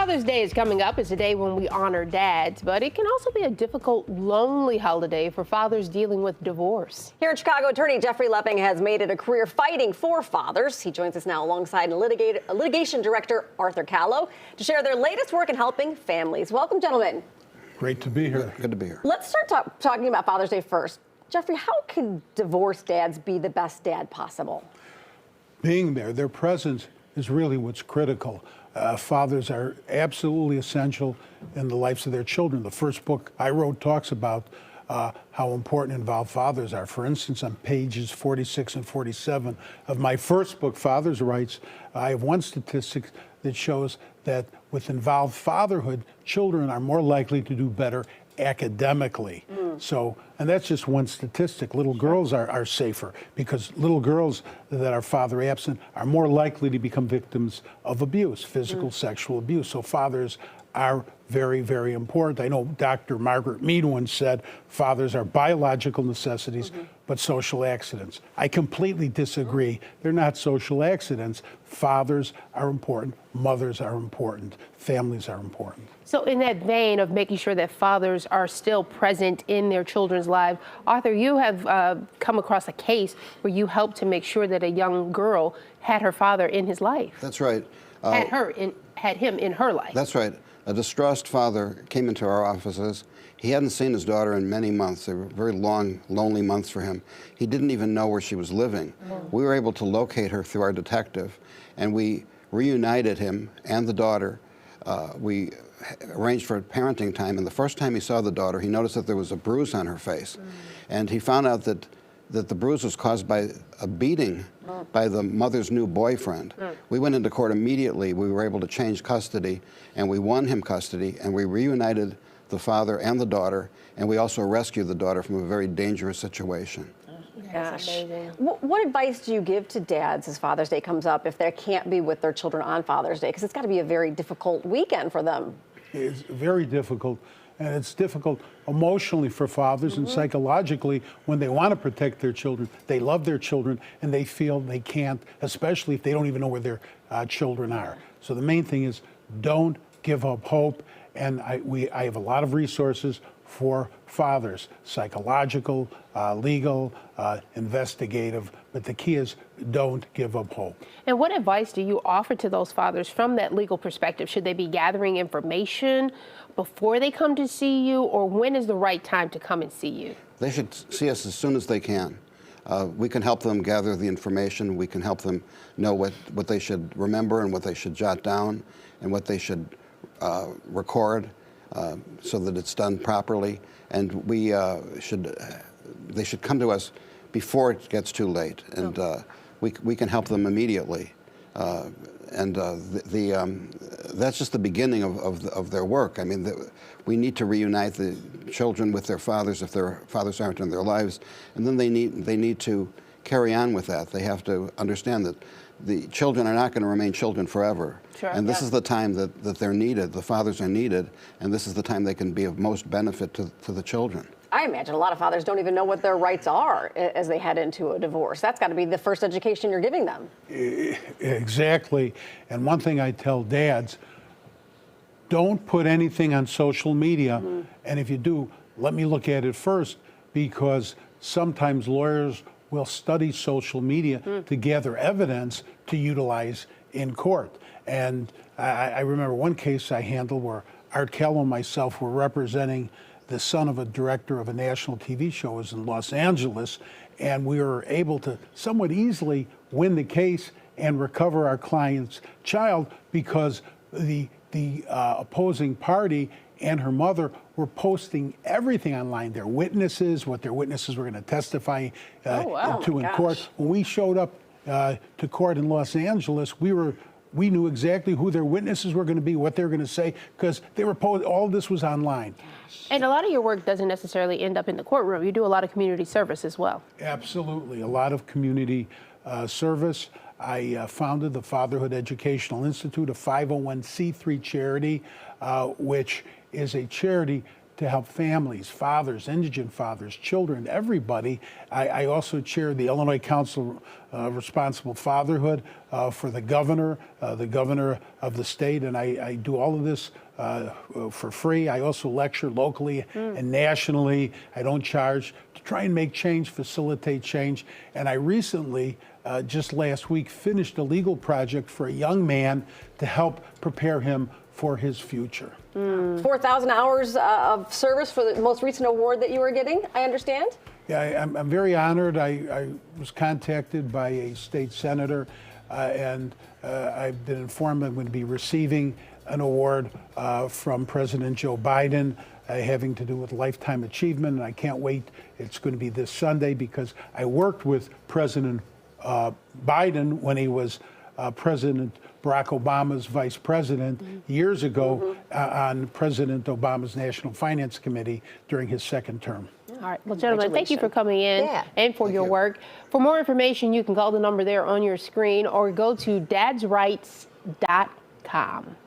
Father's Day is coming up. It's a day when we honor dads, but it can also be a difficult, lonely holiday for fathers dealing with divorce. Here in Chicago, attorney Jeffrey Lepping has made it a career fighting for fathers. He joins us now alongside litigation director Arthur Callow to share their latest work in helping families. Welcome, gentlemen. Great to be here. Good to be here. Let's start talking about Father's Day first. Jeffrey, how can divorced dads be the best dad possible? Being there, their presence is really what's critical. Fathers are absolutely essential in the lives of their children. The first book I wrote talks about how important involved fathers are. For instance, on pages 46 and 47 of my first book, Father's Rights, I have one statistic that shows that with involved fatherhood, children are more likely to do better academically. So, and that's just one statistic. Little girls are safer because little girls that are father absent are more likely to become victims of abuse, physical, sexual abuse. So fathers are very, very important. I know Dr. Margaret Mead once said fathers are biological necessities, but social accidents. I completely disagree. They're not social accidents. Fathers are important, mothers are important, families are important. So in that vein of making sure that fathers are still present in their children's lives, Arthur, you have come across a case where you helped to make sure that a young girl had her father in his life. That's right. Had him in her life. That's right. A distressed father came into our offices. He hadn't seen his daughter in many months. They were very long, lonely months for him. He didn't even know where she was living. We were able to locate her through our detective, and we reunited him and the daughter. We arranged for parenting time, and the first time he saw the daughter, he noticed that there was a bruise on her face. And he found out that the bruise was caused by a beating by the mother's new boyfriend. We went into court immediately. We were able to change custody, and we won him custody, and we reunited the father and the daughter, and we also rescued the daughter from a very dangerous situation. Gosh. What advice do you give to dads as Father's Day comes up if they can't be with their children on Father's Day? Because it's got to be a very difficult weekend for them. It's very difficult, and it's difficult emotionally for fathers and psychologically when they want to protect their children. They love their children, and they feel they can't, especially if they don't even know where their children are. So the main thing is don't give up hope, and I have a lot of resources for fathers, psychological, legal, investigative, but the key is don't give up hope. And what advice do you offer to those fathers from that legal perspective? Should they be gathering information before they come to see you, or when is the right time to come and see you? They should see us as soon as they can. We can help them gather the information. We can help them know what they should remember and what they should jot down and what they should record so that it's done properly. And they should come to us before it gets too late, and we can help them immediately. That's just the beginning of their work. I mean, we need to reunite the children with their fathers if their fathers aren't in their lives, and then they need to carry on with that. They have to understand that the children are not going to remain children forever. Sure, and this is the time that they're needed, the fathers are needed, and this is the time they can be of most benefit to the children. I imagine a lot of fathers don't even know what their rights are as they head into a divorce. That's got to be the first education you're giving them. Exactly. And one thing I tell dads, don't put anything on social media. And if you do, let me look at it first, because sometimes lawyers will study social media to gather evidence to utilize in court. And I remember one case I handled where Art Callow and myself were representing the son of a director of a national TV show. Was in Los Angeles, and we were able to somewhat easily win the case and recover our client's child because the opposing party and her mother were posting everything online, their witnesses, what their witnesses were going to testify to in court. When we showed up to court in Los Angeles, we knew exactly who their witnesses were going to be, what they were going to say, because they were all this was online. And a lot of your work doesn't necessarily end up in the courtroom. You do a lot of community service as well. Absolutely, a lot of community service. I founded the Fatherhood Educational Institute, a 501c3 charity, which is a charity to help families, fathers, indigent fathers, children, everybody. I also chair the Illinois Council Responsible Fatherhood for the governor of the state, and I do all of this for free. I also lecture locally and nationally. I don't charge, to try and make change, facilitate change. And I recently, just last week, finished a legal project for a young man to help prepare him for his future. 4,000 hours of service for the most recent award that you were getting, I understand? Yeah, I'm very honored. I was contacted by a state senator, and I've been informed I'm going to be receiving an award from President Joe Biden having to do with lifetime achievement, and I can't wait. It's going to be this Sunday because I worked with President Biden when he was President Barack Obama's vice president years ago on President Obama's National Finance Committee during his second term. All right. Well, gentlemen, thank you for coming in and for your work. For more information, you can call the number there on your screen or go to dadsrights.com.